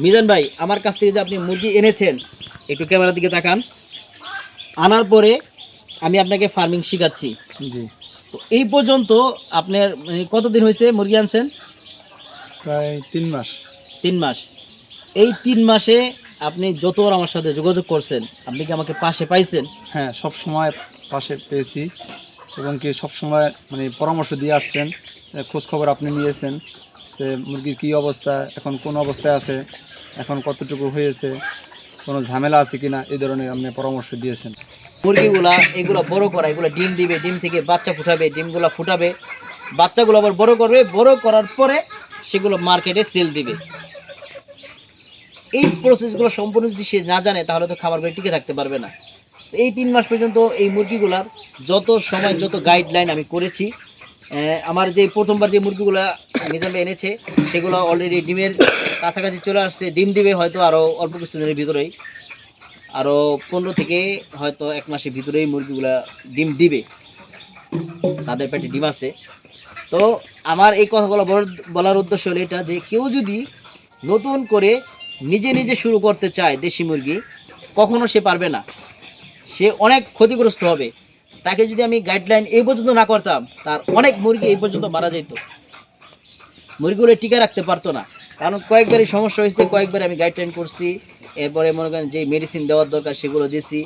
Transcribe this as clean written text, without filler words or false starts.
মিজান ভাই, আমার কাছ থেকে যে আপনি মুরগি এনেছেন, একটু ক্যামেরার দিকে তাকান। আনার পরে আমি আপনাকে ফার্মিং শিখাচ্ছি। জি, তো এই পর্যন্ত আপনার কতদিন হয়েছে মুরগি আনছেন? প্রায় 3 মাস। 3 মাস। এই 3 মাসে আপনি যতবার আমার সাথে যোগাযোগ করছেন, আপনি কি আমাকে পাশে পাইছেন? হ্যাঁ, সবসময় পাশে পেয়েছি এবং কি সবসময় মানে পরামর্শ দিয়ে আসছেন, খোঁজখবর আপনি নিয়েছেন যে মুরগির কী অবস্থা, এখন কোন অবস্থায় আছে, এখন কতটুকু হয়েছে, কোনো ঝামেলা আছে কিনা, এই ধরনের আপনি পরামর্শ দিয়েছেন। মুরগিগুলা এগুলো বড় করা, এগুলো ডিম দিবে, ডিম থেকে বাচ্চা ফুটাবে, ডিমগুলো ফুটাবে, বাচ্চাগুলো আবার বড় করবে, বড় করার পরে সেগুলো মার্কেটে সেল দিবে। এই প্রসেসগুলো সম্পূর্ণ যদি সে না জানে তাহলে তো খাবার ঘরে টিকে থাকতে পারবে না। এই 3 মাস পর্যন্ত এই মুরগিগুলার যত সময় যত গাইডলাইন আমি করেছি, আমার যে প্রথমবার যে মুরগিগুলো মিজান ভাই এনেছে সেগুলো অলরেডি ডিমের কাছাকাছি চলে আসছে, ডিম দিবে হয়তো আরও অল্প কিছুদিনের ভিতরেই, আরও 15 থেকে হয়তো 1 মাসের ভিতরেই মুরগিগুলা ডিম দিবে, তাদের পেটে ডিম আছে। তো আমার এই কথাগুলো বলার উদ্দেশ্য হলো এটা যে কেউ যদি নতুন করে নিজে নিজে শুরু করতে চায় দেশি মুরগি, কখনো সে পারবে না, সে অনেক ক্ষতিগ্রস্ত হবে। তাকে যদি আমি গাইডলাইন এই পর্যন্ত না করতাম, তার অনেক মুরগি এই পর্যন্ত মারা যেত, মুরগিগুলো টিকে রাখতে পারতো না। কারণ কয়েকবারই সমস্যা হয়েছে, কয়েকবার আমি গাইডলাইন করছি, এরপরে মনে করেন যে মেডিসিন দেওয়ার দরকার সেগুলো দিয়েছি,